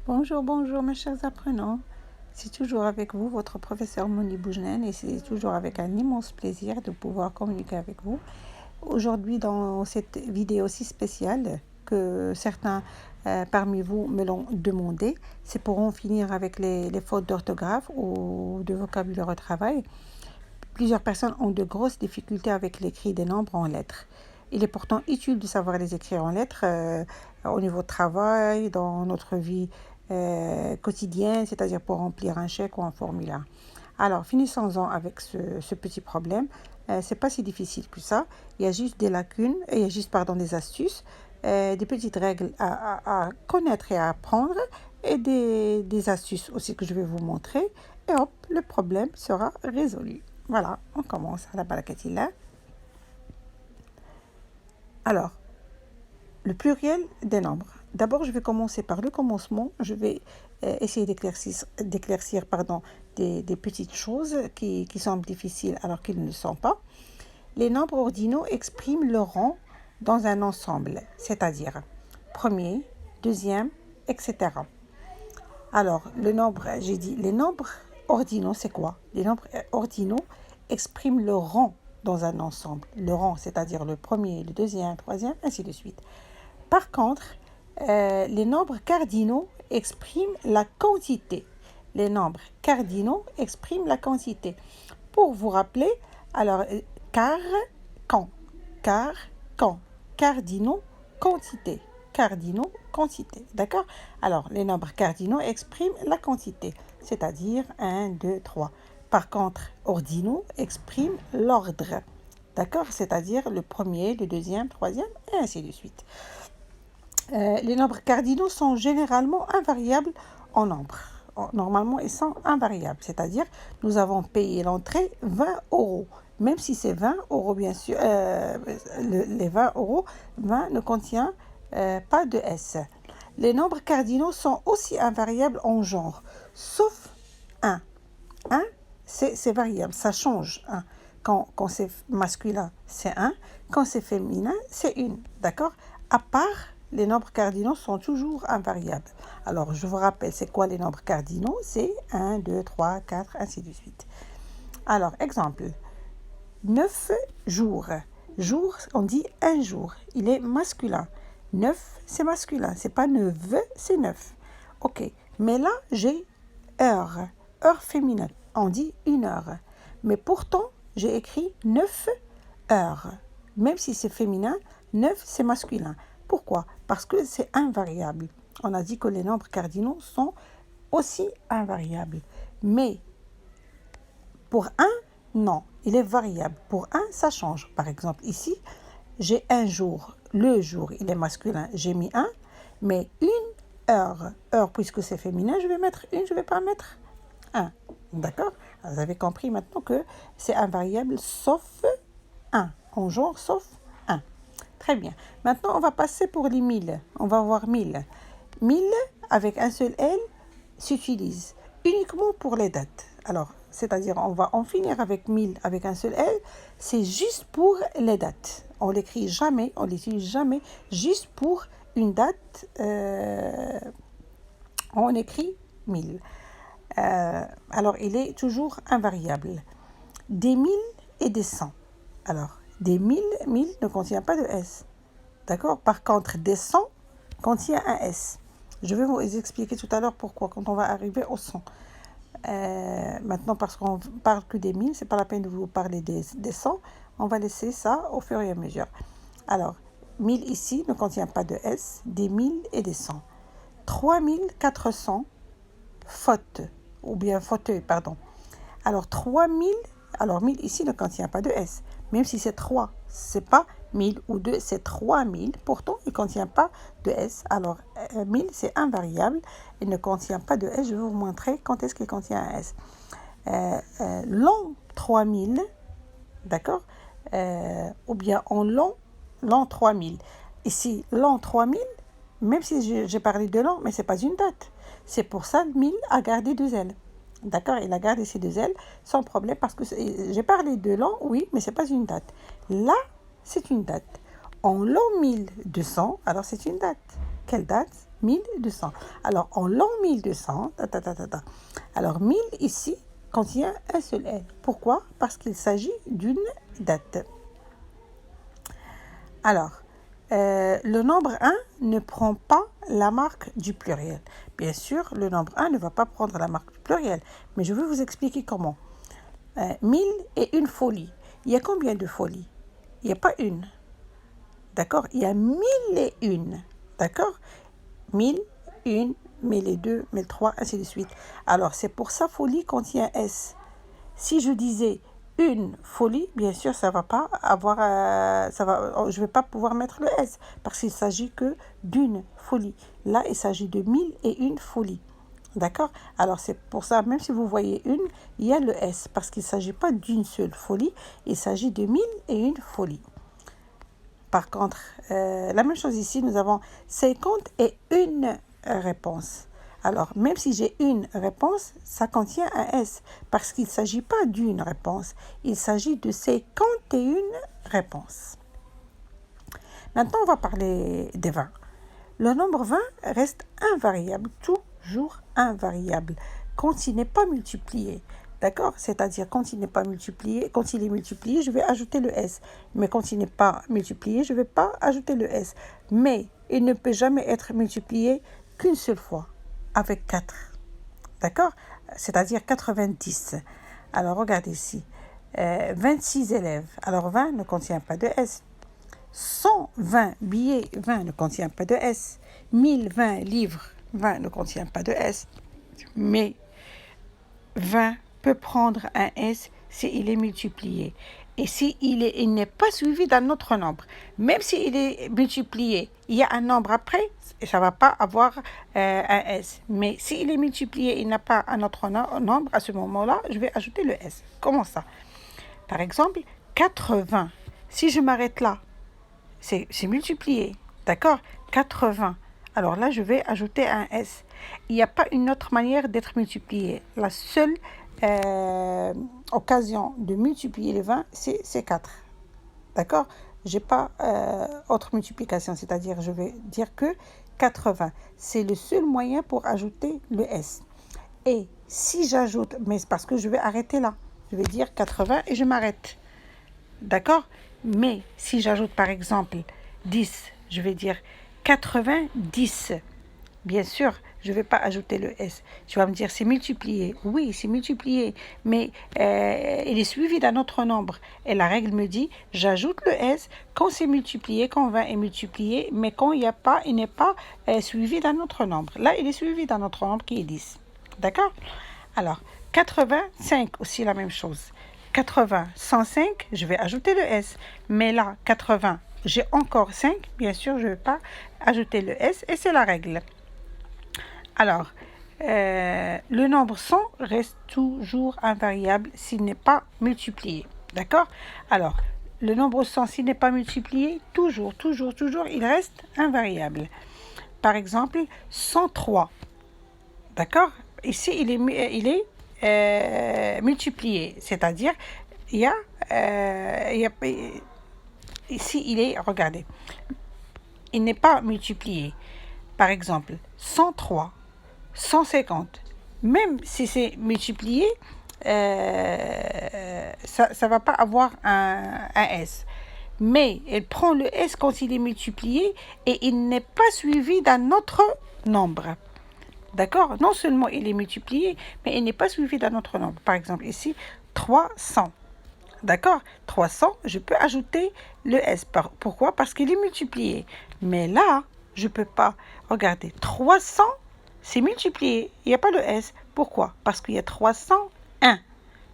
Bonjour, bonjour mes chers apprenants. C'est toujours avec vous, votre professeur Moni Boujnen, et c'est toujours avec un immense plaisir de pouvoir communiquer avec vous. Aujourd'hui, dans cette vidéo si spéciale que certains parmi vous me l'ont demandé, c'est pour en finir avec les fautes d'orthographe ou de vocabulaire au travail. Plusieurs personnes ont de grosses difficultés avec l'écrit des nombres en lettres. Il est pourtant utile de savoir les écrire en lettres au niveau de travail, dans notre vie quotidienne, c'est-à-dire pour remplir un chèque ou un formulaire. Alors, finissons-en avec ce petit problème. C'est pas si difficile que ça. Il y a juste des lacunes, il y a juste des astuces, des petites règles à connaître et à apprendre, et des astuces aussi que je vais vous montrer. Et hop, le problème sera résolu. Voilà, on commence à la barakatilla. Alors, le pluriel des nombres. D'abord, je vais commencer par le commencement. Je vais essayer d'éclaircir des petites choses qui semblent difficiles alors qu'ils ne le sont pas. Les nombres ordinaux expriment le rang dans un ensemble, c'est-à-dire premier, deuxième, etc. Alors, les nombres ordinaux, c'est quoi? Les nombres ordinaux expriment le rang dans un ensemble. Le rang, c'est-à-dire le premier, le deuxième, le troisième, ainsi de suite. Par contre, les nombres cardinaux expriment la quantité. Les nombres cardinaux expriment la quantité. Pour vous rappeler, alors, quand, cardinaux, quantité. Cardinaux, quantité. D'accord? Alors, les nombres cardinaux expriment la quantité, c'est-à-dire 1, 2, 3. Par contre, ordinaux expriment l'ordre. D'accord? C'est-à-dire le premier, le deuxième, troisième, et ainsi de suite. Les nombres cardinaux sont généralement invariables en nombre. Normalement, ils sont invariables, c'est-à-dire nous avons payé l'entrée 20 euros. Même si c'est 20 euros, bien sûr, les 20 euros, 20 ne contient pas de S. Les nombres cardinaux sont aussi invariables en genre, sauf 1. 1, c'est variable, ça change. 1. Quand c'est masculin, c'est 1. Quand c'est féminin, c'est 1. D'accord? À part, les nombres cardinaux sont toujours invariables. Alors, je vous rappelle, c'est quoi les nombres cardinaux? C'est 1, 2, 3, 4, ainsi de suite. Alors, exemple. 9 jours. Jour, on dit un jour. Il est masculin. 9, c'est masculin. C'est pas 9, c'est 9. Ok. Mais là, j'ai heure. Heure féminin. On dit 1 heure. Mais pourtant, j'ai écrit 9 heures. Même si c'est féminin, 9, c'est masculin. Pourquoi? Parce que c'est invariable. On a dit que les nombres cardinaux sont aussi invariables. Mais pour 1, non, il est variable. Pour 1, ça change. Par exemple, ici, j'ai un jour. Le jour, il est masculin. J'ai mis 1, mais 1 heure. Heure, puisque c'est féminin, je vais mettre 1, je ne vais pas mettre 1. D'accord? Vous avez compris maintenant que c'est invariable sauf 1. En genre, sauf 1. Très bien. Maintenant, on va passer pour les 1000. On va voir 1000. 1000, avec un seul L, s'utilise uniquement pour les dates. Alors, c'est-à-dire, on va en finir avec 1000 avec un seul L, c'est juste pour les dates. On l'écrit jamais, on l'utilise jamais, juste pour une date, on écrit 1000. Alors, il est toujours invariable. Des 1000 et des 100. Alors, des 1000 ne contient pas de S. D'accord? Par contre, des 100 contient un S. Je vais vous expliquer tout à l'heure pourquoi, quand on va arriver au 100. Maintenant, parce qu'on parle que des 1000, c'est pas la peine de vous parler des 100. On va laisser ça au fur et à mesure. Alors, 1000 ici ne contient pas de S, des 1000 et des 100. 3400 fautes, ou bien fauteuil, pardon. Alors, 3000, alors 1000 ici ne contient pas de S. Même si c'est 3, c'est pas 1000 ou 2, c'est 3000. Pourtant, il ne contient pas de S. Alors, 1000, c'est invariable. Il ne contient pas de S. Je vais vous montrer quand est-ce qu'il contient un S. L'an 3000, d'accord? Ou bien en l'an 3000. Ici, l'an 3000, même si j'ai parlé de l'an, mais ce n'est pas une date. C'est pour ça que 1000 a gardé 2 L. D'accord? Il a gardé ces 2 L sans problème parce que j'ai parlé de l'an, oui, mais ce n'est pas une date. Là, c'est une date. En l'an 1200, alors c'est une date. Quelle date? 1200. Alors, en l'an 1200, alors 1000 ici contient un seul L. Pourquoi? Parce qu'il s'agit d'une date. Alors, le nombre 1 ne prend pas la marque du pluriel. Bien sûr, le nombre 1 ne va pas prendre la marque du pluriel, mais je vais vous expliquer comment. 1000 et une folie. Il y a combien de folies? Il n'y a pas une. D'accord? Il y a 1001. D'accord? 1000, 1, 1002, 1003, ainsi de suite. Alors, c'est pour ça folie contient S. Si je disais une folie, bien sûr, ça va pas avoir, je vais pas pouvoir mettre le S parce qu'il s'agit que d'une folie. Là, il s'agit de 1001 folies. D'accord? Alors, c'est pour ça, même si vous voyez une, il y a le S parce qu'il ne s'agit pas d'une seule folie, il s'agit de 1001 folies. Par contre, la même chose ici, nous avons 50 et une réponse. Alors, même si j'ai une réponse, ça contient un S, parce qu'il ne s'agit pas d'une réponse, il s'agit de 51 réponses. Maintenant, on va parler des 20. Le nombre 20 reste invariable, toujours invariable, quand il n'est pas multiplié. D'accord? C'est-à-dire, quand il n'est pas multiplié, quand il est multiplié, je vais ajouter le S. Mais quand il n'est pas multiplié, je ne vais pas ajouter le S. Mais il ne peut jamais être multiplié qu'une seule fois, avec 4. D'accord? C'est-à-dire 90. Alors, regardez ici. 26 élèves. Alors, 20 ne contient pas de S. 120 billets, 20 ne contient pas de S. 1020 livres, 20 ne contient pas de S. Mais 20 peut prendre un S s'il est multiplié. Et il n'est pas suivi d'un autre nombre. Même s'il est multiplié, il y a un nombre après, ça ne va pas avoir un S. Mais s'il est multiplié, il n'a pas un autre nombre, à ce moment-là, je vais ajouter le S. Comment ça? Par exemple, 80. Si je m'arrête là, c'est multiplié. D'accord? 80. Alors là, je vais ajouter un S. Il n'y a pas une autre manière d'être multiplié. La seule occasion de multiplier les 20, c'est 4. D'accord? Je n'ai pas autre multiplication, c'est-à-dire je vais dire que 80. C'est le seul moyen pour ajouter le S. Et si j'ajoute, mais c'est parce que je vais arrêter là. Je vais dire 80 et je m'arrête. D'accord? Mais si j'ajoute par exemple 10, je vais dire 90. Bien sûr, je ne vais pas ajouter le S. Tu vas me dire, c'est multiplié. Oui, c'est multiplié, mais il est suivi d'un autre nombre. Et la règle me dit, j'ajoute le S quand c'est multiplié, quand 20 est multiplié, mais quand il n'est pas suivi d'un autre nombre. Là, il est suivi d'un autre nombre qui est 10. D'accord? Alors, 85, aussi la même chose. 80, 105, je vais ajouter le S. Mais là, 80, j'ai encore 5, bien sûr, je ne vais pas ajouter le S, et c'est la règle. Alors, le nombre 100 reste toujours invariable s'il n'est pas multiplié. D'accord? Alors, le nombre 100, s'il n'est pas multiplié, toujours, il reste invariable. Par exemple, 103. D'accord? Ici, il est multiplié, c'est-à-dire, ici, regardez, il n'est pas multiplié. Par exemple, 103, 150, même si c'est multiplié, ça ne va pas avoir un S. Mais elle prend le S quand il est multiplié et il n'est pas suivi d'un autre nombre. D'accord? Non seulement il est multiplié, mais il n'est pas suivi d'un autre nombre. Par exemple, ici, 300. D'accord? 300, je peux ajouter le S. Pourquoi? Parce qu'il est multiplié. Mais là, je ne peux pas. Regardez, 300, c'est multiplié. Il n'y a pas le S. Pourquoi? Parce qu'il y a 301.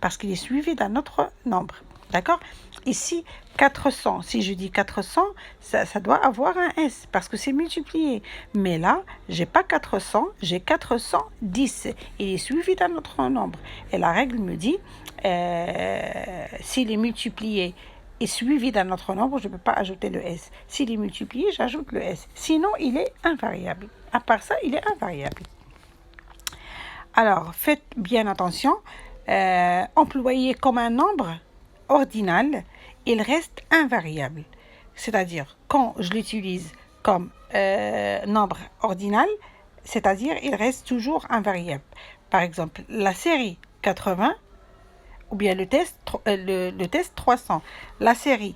Parce qu'il est suivi d'un autre nombre. D'accord? Ici, 400. Si je dis 400, ça doit avoir un S parce que c'est multiplié. Mais là, j'ai pas 400, j'ai 410. Il est suivi d'un autre nombre. Et la règle me dit, s'il est multiplié et suivi d'un autre nombre, je ne peux pas ajouter le S. S'il est multiplié, j'ajoute le S. Sinon, il est invariable. À part ça, il est invariable. Alors, faites bien attention. Employé comme un nombre ordinal, il reste invariable. C'est-à-dire, quand je l'utilise comme nombre ordinal, c'est-à-dire il reste toujours invariable. Par exemple, la série 80 ou bien le test 300. La série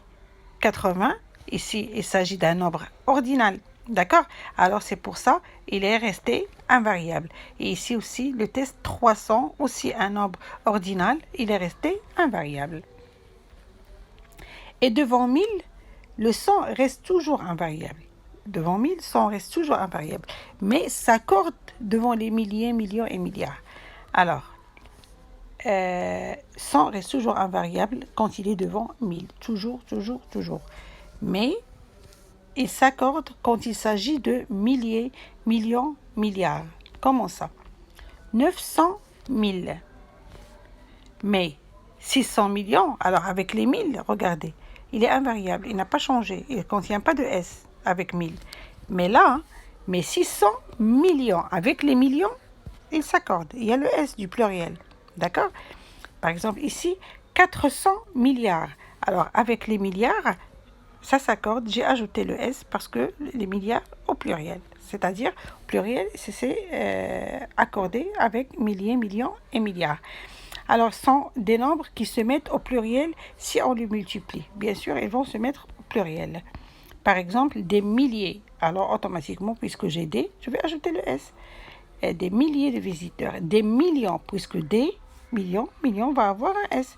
80, ici il s'agit d'un nombre ordinal, d'accord? Alors c'est pour ça il est resté invariable. Et ici aussi le test 300, aussi un nombre ordinal, il est resté invariable. Et devant 1000, le 100 reste toujours invariable. Devant 1000, 100 reste toujours invariable. Mais s'accorde devant les milliers, millions et milliards. Alors, 100 reste toujours invariable quand il est devant 1000. Toujours, toujours, toujours. Mais il s'accorde quand il s'agit de milliers, millions, milliards. Comment ça? 900 000. Mais 600 millions, alors avec les 1000, regardez, il est invariable, il n'a pas changé, il ne contient pas de S avec 1000. Mais là, mais 600 millions, avec les millions, il s'accorde. Il y a le S du pluriel, d'accord? Par exemple, ici, 400 milliards. Alors, avec les milliards, ça s'accorde. J'ai ajouté le S parce que les milliards au pluriel. C'est-à-dire, pluriel, c'est accordé avec milliers, millions et milliards. Alors, ce sont des nombres qui se mettent au pluriel si on les multiplie. Bien sûr, ils vont se mettre au pluriel. Par exemple, des milliers. Alors, automatiquement, puisque j'ai des, je vais ajouter le S. Et des milliers de visiteurs. Des millions, puisque des millions, millions va avoir un S.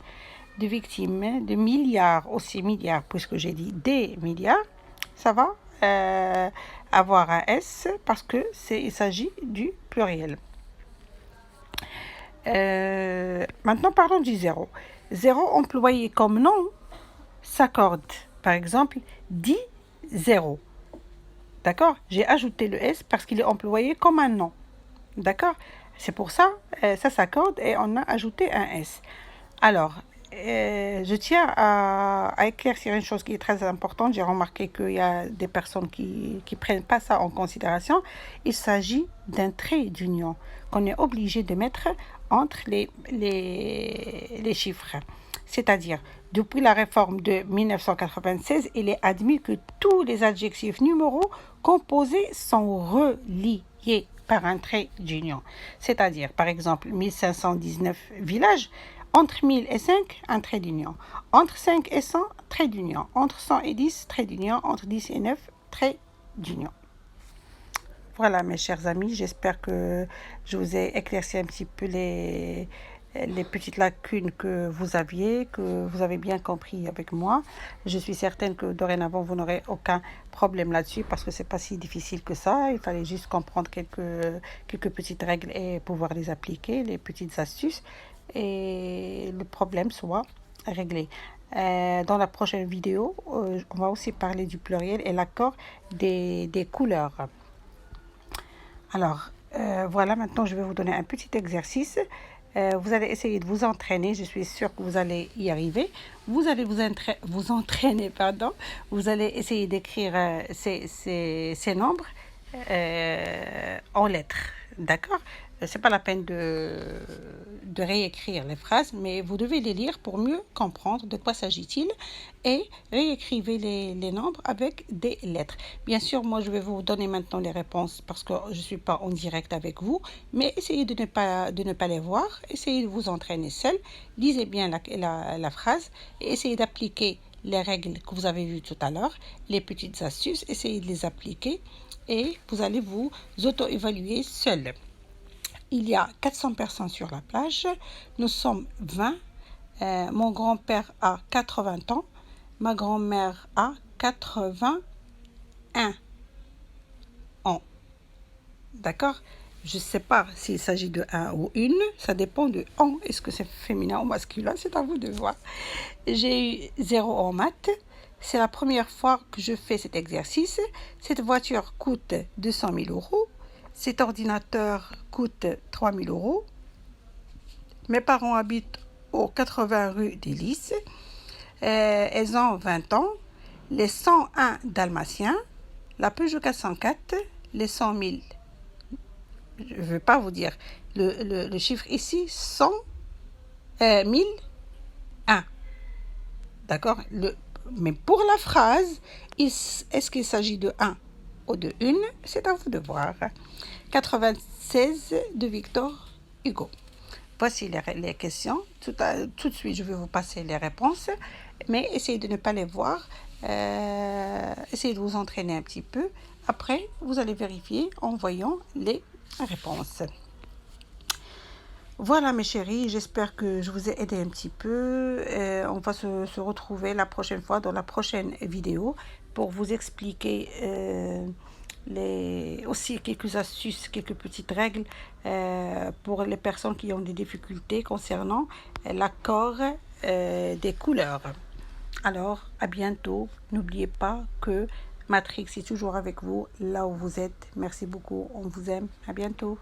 De victimes, de milliards, aussi milliards, puisque j'ai dit des milliards, ça va avoir un S parce que il s'agit du pluriel. Maintenant, parlons du zéro. Zéro employé comme nom s'accorde. Par exemple, 10 zéro. D'accord? J'ai ajouté le S parce qu'il est employé comme un nom. D'accord? C'est pour ça, ça s'accorde et on a ajouté un S. Alors, je tiens à éclaircir une chose qui est très importante. J'ai remarqué qu'il y a des personnes qui ne prennent pas ça en considération. Il s'agit d'un trait d'union qu'on est obligé de mettre entre les chiffres. C'est-à-dire, depuis la réforme de 1996, il est admis que tous les adjectifs numéros composés sont reliés par un trait d'union. C'est-à-dire, par exemple, 1519 villages, entre 1000 et 5, un trait d'union. Entre 5 et 100, trait d'union. Entre 100 et 10, trait d'union. Entre 10 et 9, trait d'union. Voilà, mes chers amis, j'espère que je vous ai éclairci un petit peu les petites lacunes que vous aviez, que vous avez bien compris avec moi. Je suis certaine que dorénavant, vous n'aurez aucun problème là-dessus parce que c'est pas si difficile que ça. Il fallait juste comprendre quelques petites règles et pouvoir les appliquer, les petites astuces, et le problème soit réglé. Dans la prochaine vidéo, on va aussi parler du pluriel et l'accord des couleurs. Alors, voilà, maintenant je vais vous donner un petit exercice. Vous allez essayer de vous entraîner, je suis sûre que vous allez y arriver. Vous allez vous entraîner, pardon. Vous allez essayer d'écrire ces nombres en lettres, d'accord? C'est pas la peine de réécrire les phrases, mais vous devez les lire pour mieux comprendre de quoi s'agit-il et réécrivez les nombres avec des lettres. Bien sûr, moi je vais vous donner maintenant les réponses parce que je ne suis pas en direct avec vous, mais essayez de ne pas les voir, essayez de vous entraîner seul, lisez bien la phrase et essayez d'appliquer les règles que vous avez vues tout à l'heure, les petites astuces, essayez de les appliquer et vous allez vous auto-évaluer seul. Il y a 400 personnes sur la plage. Nous sommes 20. Mon grand-père a 80 ans. Ma grand-mère a 81 ans. D'accord? Je ne sais pas s'il s'agit de un ou une. Ça dépend de en. Est-ce que c'est féminin ou masculin? C'est à vous de voir. J'ai eu 0 en maths. C'est la première fois que je fais cet exercice. Cette voiture coûte 200 000 euros. Cet ordinateur coûte 3 000 euros. Mes parents habitent au 80 rue des Lys. Elles ont 20 ans. Les 101 Dalmatiens, la Peugeot 404, les 100 000. Je ne veux pas vous dire. Le chiffre ici, 100 000, 1. D'accord? Mais pour la phrase, est-ce qu'il s'agit de 1? ou de une, c'est à vous de voir. 96 de Victor Hugo. Voici les questions. Tout de suite, je vais vous passer les réponses, mais essayez de ne pas les voir. Essayez de vous entraîner un petit peu. Après, vous allez vérifier en voyant les réponses. Voilà mes chéris, j'espère que je vous ai aidé un petit peu. On va se retrouver la prochaine fois dans la prochaine vidéo pour vous expliquer aussi quelques astuces, quelques petites règles pour les personnes qui ont des difficultés concernant l'accord des couleurs. Alors, à bientôt. N'oubliez pas que Matrix est toujours avec vous, là où vous êtes. Merci beaucoup, on vous aime. À bientôt.